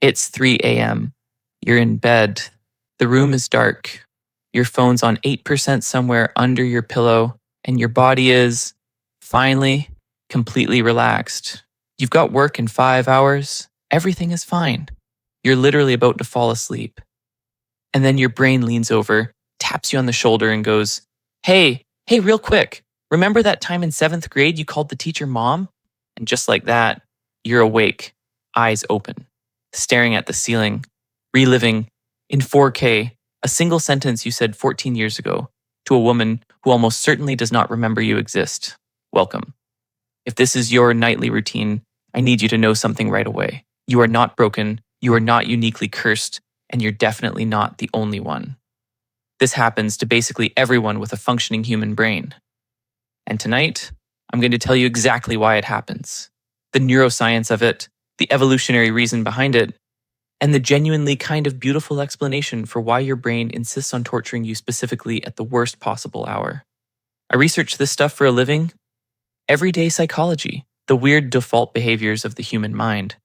It's 3 a.m. You're in bed. The room is dark. Your phone's on 8% somewhere under your pillow, and your body is, finally, completely relaxed. You've got work in 5 hours. Everything is fine. You're literally about to fall asleep. And then your brain leans over, taps you on the shoulder, and goes, hey, real quick. Remember that time in 7th grade you called the teacher mom? And just like that, you're awake, eyes open, staring at the ceiling, reliving in 4K a single sentence you said 14 years ago to a woman who almost certainly does not remember you exist. Welcome. If this is your nightly routine, I need you to know something right away. You are not broken, you are not uniquely cursed, and you're definitely not the only one. This happens to basically everyone with a functioning human brain. And tonight, I'm going to tell you exactly why it happens, the neuroscience of it, the evolutionary reason behind it, and the genuinely kind of beautiful explanation for why your brain insists on torturing you specifically at the worst possible hour. I research this stuff for a living. Everyday psychology, the weird default behaviors of the human mind.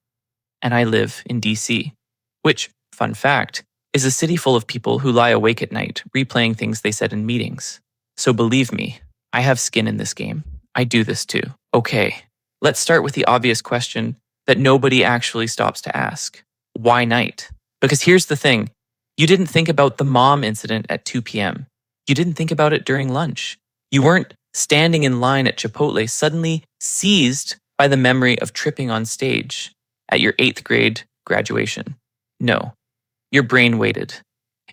And I live in DC, which, fun fact, is a city full of people who lie awake at night replaying things they said in meetings. So believe me, I have skin in this game. I do this too. Okay, let's start with the obvious question that nobody actually stops to ask. Why night? Because here's the thing. You didn't think about the mom incident at 2 p.m. You didn't think about it during lunch. You weren't standing in line at Chipotle suddenly seized by the memory of tripping on stage at your 8th grade graduation. No, your brain waited.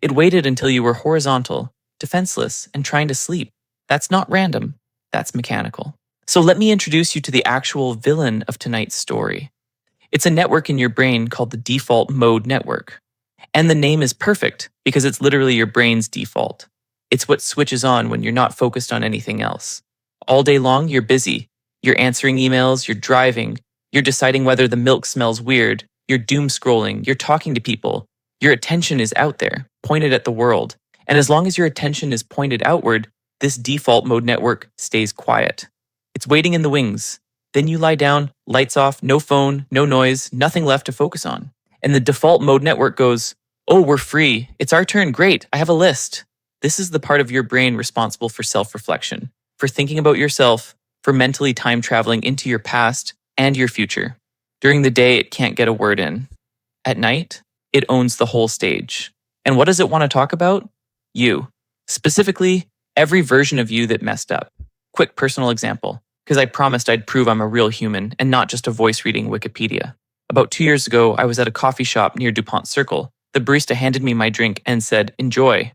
It waited until you were horizontal, defenseless, and trying to sleep. That's not random. That's mechanical. So let me introduce you to the actual villain of tonight's story. It's a network in your brain called the default mode network. And the name is perfect because it's literally your brain's default. It's what switches on when you're not focused on anything else. All day long, you're busy. You're answering emails, you're driving, you're deciding whether the milk smells weird, you're doom scrolling, you're talking to people. Your attention is out there, pointed at the world. And as long as your attention is pointed outward, this default mode network stays quiet. It's waiting in the wings. Then you lie down, lights off, no phone, no noise, nothing left to focus on. And the default mode network goes, oh, we're free. It's our turn. Great. I have a list. This is the part of your brain responsible for self-reflection, for thinking about yourself, for mentally time traveling into your past and your future. During the day, it can't get a word in. At night, it owns the whole stage. And what does it want to talk about? You. Specifically, every version of you that messed up. Quick personal example, because I promised I'd prove I'm a real human and not just a voice reading Wikipedia. About 2 years ago, I was at a coffee shop near DuPont Circle. The barista handed me my drink and said, enjoy.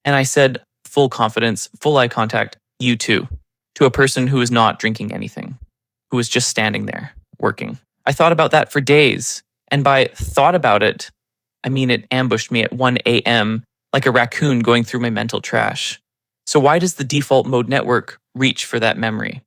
And I said, full confidence, full eye contact, you too, to a person who was not drinking anything, who was just standing there, working. I thought about that for days. And by thought about it, I mean it ambushed me at 1 a.m. like a raccoon going through my mental trash. So why does the default mode network reach for that memory?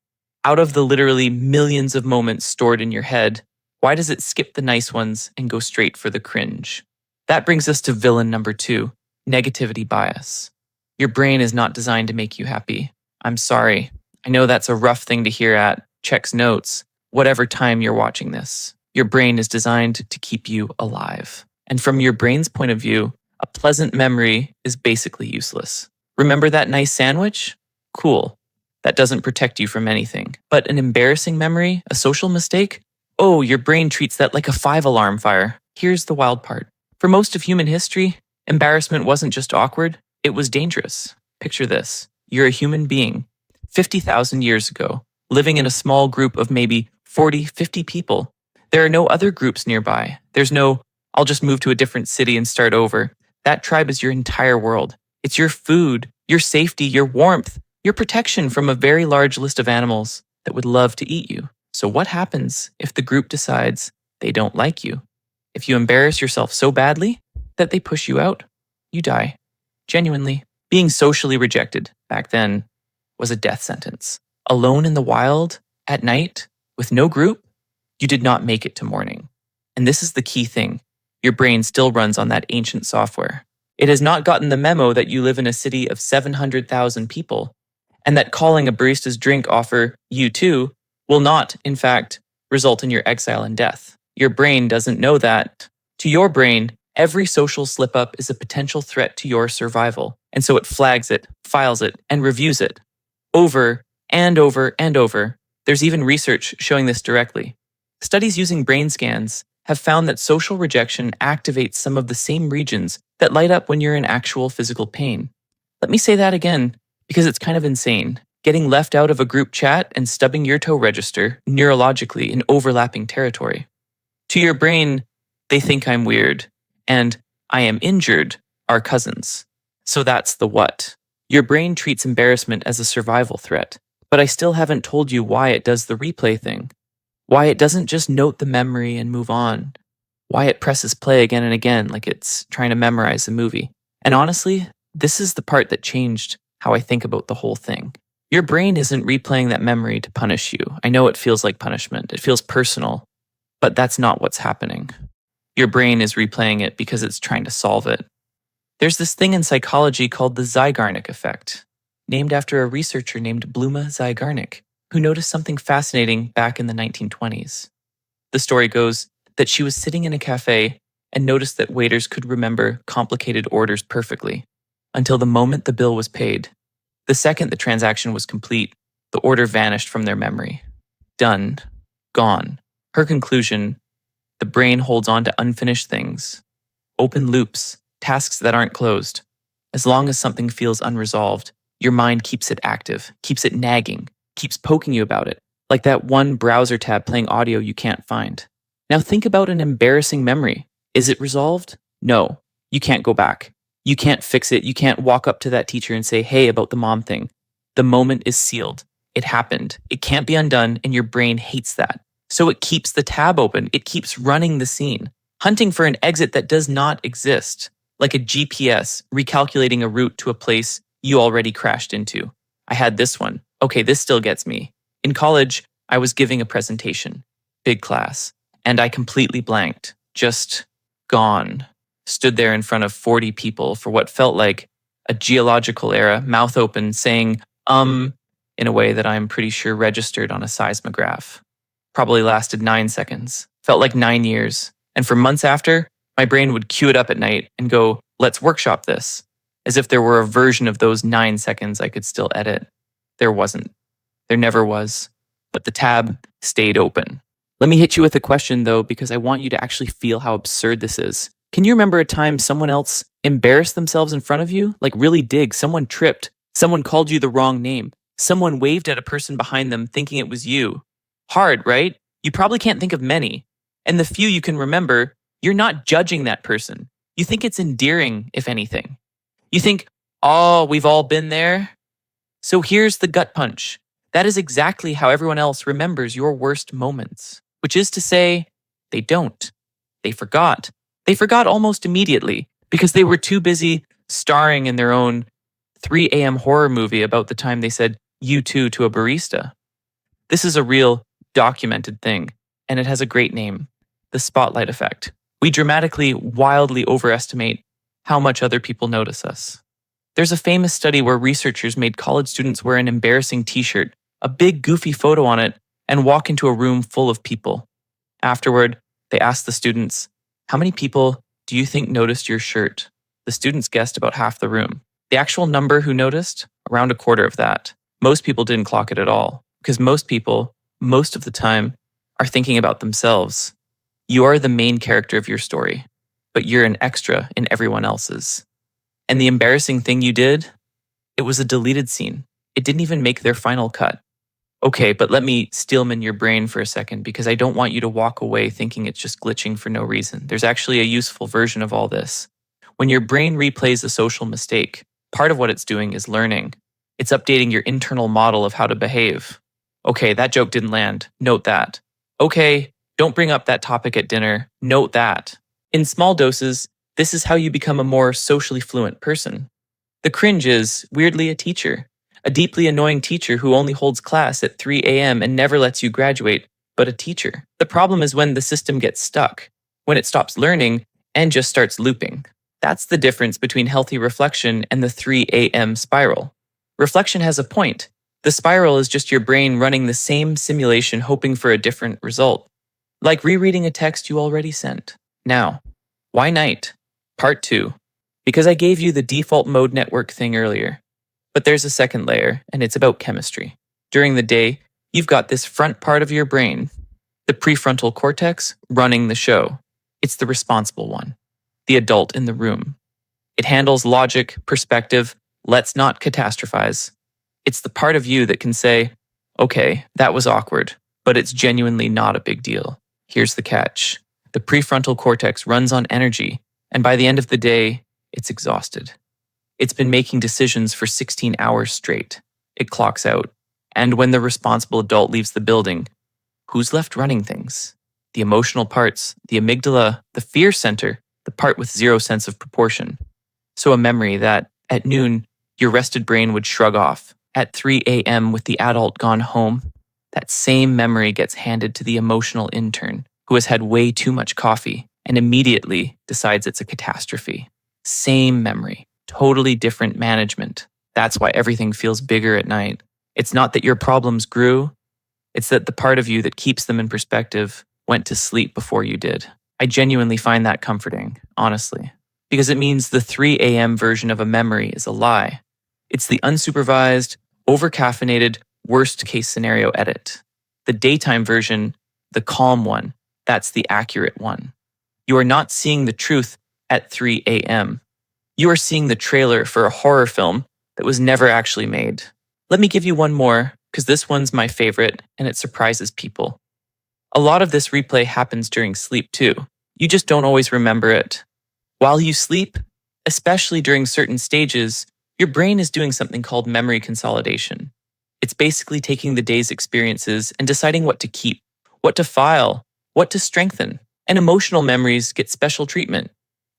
Out of the literally millions of moments stored in your head, why does it skip the nice ones and go straight for the cringe? That brings us to villain number 2, negativity bias. Your brain is not designed to make you happy. I'm sorry. I know that's a rough thing to hear at checks notes, whatever time you're watching this. Your brain is designed to keep you alive. And from your brain's point of view, a pleasant memory is basically useless. Remember that nice sandwich? Cool. That doesn't protect you from anything. But an embarrassing memory, a social mistake? Oh, your brain treats that like a 5-alarm fire. Here's the wild part. For most of human history, embarrassment wasn't just awkward, it was dangerous. Picture this. You're a human being, 50,000 years ago, living in a small group of maybe 40, 50 people. There are no other groups nearby. There's no, I'll just move to a different city and start over. That tribe is your entire world. It's your food, your safety, your warmth, your protection from a very large list of animals that would love to eat you. So what happens if the group decides they don't like you? If you embarrass yourself so badly that they push you out, you die. Genuinely. Being socially rejected back then was a death sentence. Alone in the wild, at night, with no group, you did not make it to morning. And this is the key thing. Your brain still runs on that ancient software. It has not gotten the memo that you live in a city of 700,000 people, and that calling a barista's drink offer, you too, will not, in fact, result in your exile and death. Your brain doesn't know that To your brain, every social slip up is a potential threat to your survival, and so it flags it, files it, and reviews it. Over and over and over. There's even research showing this directly. Studies using brain scans have found that social rejection activates some of the same regions that light up when you're in actual physical pain. Let me say that again, because it's kind of insane. Getting left out of a group chat and stubbing your toe register neurologically in overlapping territory. To your brain, they think I'm weird, and I am injured are cousins. So that's the what. Your brain treats embarrassment as a survival threat, but I still haven't told you why it does the replay thing. Why it doesn't just note the memory and move on. Why it presses play again and again like it's trying to memorize the movie. And honestly, this is the part that changed how I think about the whole thing. Your brain isn't replaying that memory to punish you. I know it feels like punishment. It feels personal, but that's not what's happening. Your brain is replaying it because it's trying to solve it. There's this thing in psychology called the Zygarnik effect, named after a researcher named Bluma Zygarnik, who noticed something fascinating back in the 1920s. The story goes that she was sitting in a cafe and noticed that waiters could remember complicated orders perfectly, until the moment the bill was paid. The second the transaction was complete, the order vanished from their memory. Done. Gone. Her conclusion: the brain holds on to unfinished things, open loops, tasks that aren't closed. As long as something feels unresolved, your mind keeps it active, keeps it nagging, keeps poking you about it, like that one browser tab playing audio you can't find. Now think about an embarrassing memory. Is it resolved? No. You can't go back. You can't fix it. You can't walk up to that teacher and say, hey, about the mom thing. The moment is sealed. It happened. It can't be undone, and your brain hates that. So it keeps the tab open. It keeps running the scene, hunting for an exit that does not exist, like a GPS recalculating a route to a place you already crashed into. I had this one. Okay, this still gets me. In college, I was giving a presentation, big class, and I completely blanked, just gone. Stood there in front of 40 people for what felt like a geological era, mouth open, saying, in a way that I'm pretty sure registered on a seismograph. Probably lasted 9 seconds. Felt like 9 years. And for months after, my brain would cue it up at night and go, let's workshop this. As if there were a version of those 9 seconds I could still edit. There wasn't. There never was. But the tab stayed open. Let me hit you with a question, though, because I want you to actually feel how absurd this is. Can you remember a time someone else embarrassed themselves in front of you? Like really dig, someone tripped, someone called you the wrong name, someone waved at a person behind them thinking it was you. Hard, right? You probably can't think of many. And the few you can remember, you're not judging that person. You think it's endearing, if anything. You think, oh, we've all been there. So here's the gut punch. That is exactly how everyone else remembers your worst moments, which is to say, they don't. They forgot. They forgot almost immediately because they were too busy starring in their own 3 a.m. horror movie about the time they said you too to a barista. This is a real documented thing, and it has a great name, the spotlight effect. We dramatically, wildly overestimate how much other people notice us. There's a famous study where researchers made college students wear an embarrassing t-shirt, a big goofy photo on it, and walk into a room full of people. Afterward, they asked the students, how many people do you think noticed your shirt? The students guessed about half the room. The actual number who noticed? Around a quarter of that. Most people didn't clock it at all, because most people, most of the time, are thinking about themselves. You are the main character of your story, but you're an extra in everyone else's. And the embarrassing thing you did? It was a deleted scene. It didn't even make their final cut. Okay, but let me steelman your brain for a second because I don't want you to walk away thinking it's just glitching for no reason. There's actually a useful version of all this. When your brain replays a social mistake, part of what it's doing is learning. It's updating your internal model of how to behave. Okay, that joke didn't land. Note that. Okay, don't bring up that topic at dinner. Note that. In small doses, this is how you become a more socially fluent person. The cringe is, weirdly, a teacher. A deeply annoying teacher who only holds class at 3 a.m. and never lets you graduate, but a teacher. The problem is when the system gets stuck, when it stops learning and just starts looping. That's the difference between healthy reflection and the 3 a.m. spiral. Reflection has a point. The spiral is just your brain running the same simulation hoping for a different result. Like rereading a text you already sent. Now, Why night? Part 2. Because I gave you the default mode network thing earlier. But there's a second layer, and it's about chemistry. During the day, you've got this front part of your brain, the prefrontal cortex, running the show. It's the responsible one, the adult in the room. It handles logic, perspective, let's not catastrophize. It's the part of you that can say, okay, that was awkward, but it's genuinely not a big deal. Here's the catch. The prefrontal cortex runs on energy, and by the end of the day, it's exhausted. It's been making decisions for 16 hours straight. It clocks out. And when the responsible adult leaves the building, who's left running things? The emotional parts, the amygdala, the fear center, the part with zero sense of proportion. So a memory that, at noon, your rested brain would shrug off. At 3 a.m. with the adult gone home, that same memory gets handed to the emotional intern who has had way too much coffee and immediately decides it's a catastrophe. Same memory, totally different management. That's why everything feels bigger at night. It's not that your problems grew, it's that the part of you that keeps them in perspective went to sleep before you did. I genuinely find that comforting, honestly, because it means the 3 a.m. version of a memory is a lie. It's the unsupervised, overcaffeinated, worst-case scenario edit. The daytime version, the calm one, that's the accurate one. You are not seeing the truth at 3 a.m. You are seeing the trailer for a horror film that was never actually made. Let me give you one more, because this one's my favorite and it surprises people. A lot of this replay happens during sleep too. You just don't always remember it. While you sleep, especially during certain stages, your brain is doing something called memory consolidation. It's basically taking the day's experiences and deciding what to keep, what to file, what to strengthen. And emotional memories get special treatment.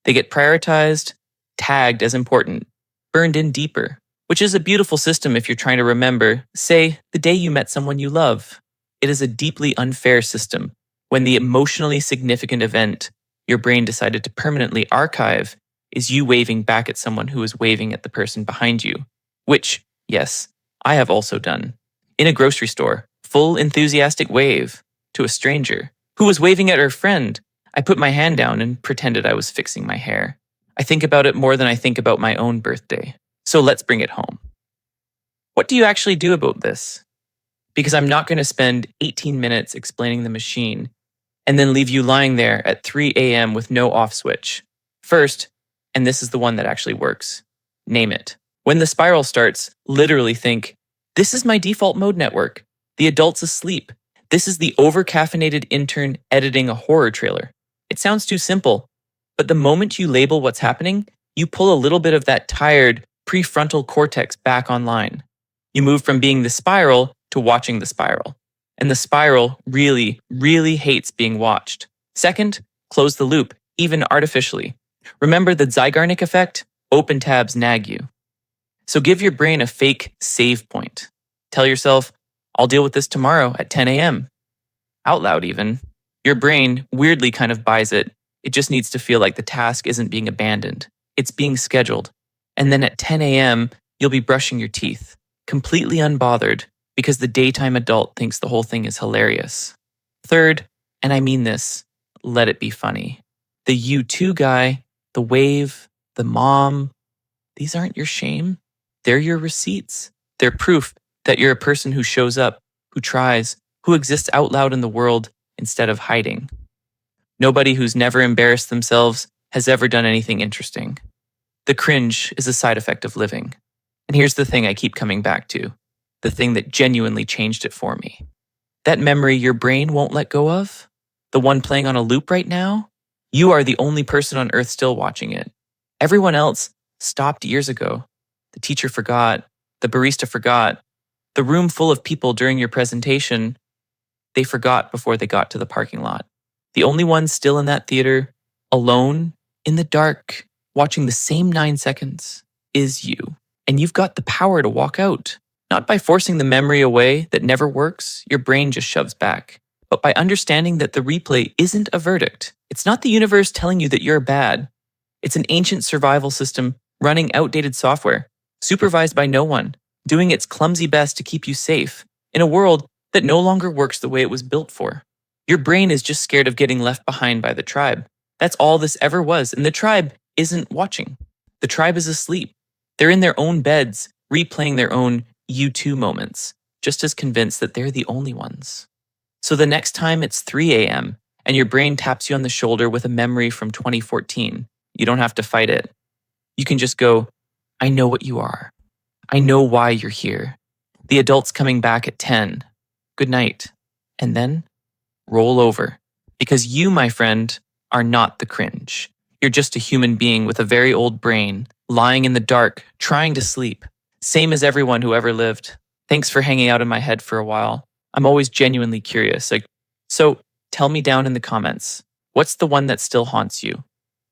They get prioritized, tagged as important, burned in deeper, which is a beautiful system if you're trying to remember, say, the day you met someone you love. It is a deeply unfair system when the emotionally significant event your brain decided to permanently archive is you waving back at someone who is waving at the person behind you, which, yes, I have also done. In a grocery store, full enthusiastic wave to a stranger who was waving at her friend. I put my hand down and pretended I was fixing my hair. I think about it more than I think about my own birthday. So let's bring it home. What do you actually do about this? Because I'm not going to spend 18 minutes explaining the machine and then leave you lying there at 3 a.m. with no off switch. First, and this is the one that actually works, name it. When the spiral starts, literally think, this is my default mode network. The adult's asleep. This is the overcaffeinated intern editing a horror trailer. It sounds too simple, but the moment you label what's happening, you pull a little bit of that tired prefrontal cortex back online. You move from being the spiral to watching the spiral. And the spiral really, really hates being watched. Second, close the loop, even artificially. Remember the Zeigarnik effect? Open tabs nag you. So give your brain a fake save point. Tell yourself, I'll deal with this tomorrow at 10 a.m. Out loud even. Your brain weirdly kind of buys it. It just needs to feel like the task isn't being abandoned. It's being scheduled. And then at 10 a.m., you'll be brushing your teeth, completely unbothered, because the daytime adult thinks the whole thing is hilarious. Third, and I mean this, let it be funny. The you too guy, the wave, the mom, these aren't your shame. They're your receipts. They're proof that you're a person who shows up, who tries, who exists out loud in the world instead of hiding. Nobody who's never embarrassed themselves has ever done anything interesting. The cringe is a side effect of living. And here's the thing I keep coming back to, the thing that genuinely changed it for me. That memory your brain won't let go of, the one playing on a loop right now, you are the only person on earth still watching it. Everyone else stopped years ago. The teacher forgot, the barista forgot, the room full of people during your presentation, they forgot before they got to the parking lot. The only one still in that theater, alone, in the dark, watching the same 9 seconds, is you. And you've got the power to walk out. Not by forcing the memory away that never works, your brain just shoves back, but by understanding that the replay isn't a verdict. It's not the universe telling you that you're bad. It's an ancient survival system running outdated software, supervised by no one, doing its clumsy best to keep you safe in a world that no longer works the way it was built for. Your brain is just scared of getting left behind by the tribe. That's all this ever was. And the tribe isn't watching. The tribe is asleep. They're in their own beds, replaying their own you too moments, just as convinced that they're the only ones. So the next time it's 3 a.m. and your brain taps you on the shoulder with a memory from 2014, you don't have to fight it. You can just go, I know what you are. I know why you're here. The adult's coming back at 10. Good night. And then roll over. Because you, my friend, are not the cringe. You're just a human being with a very old brain, lying in the dark, trying to sleep. Same as everyone who ever lived. Thanks for hanging out in my head for a while. I'm always genuinely curious. So tell me down in the comments, what's the one that still haunts you?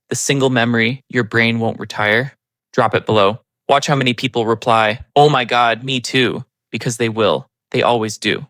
The single memory your brain won't retire? Drop it below. Watch how many people reply, oh my God, me too, because they will. They always do.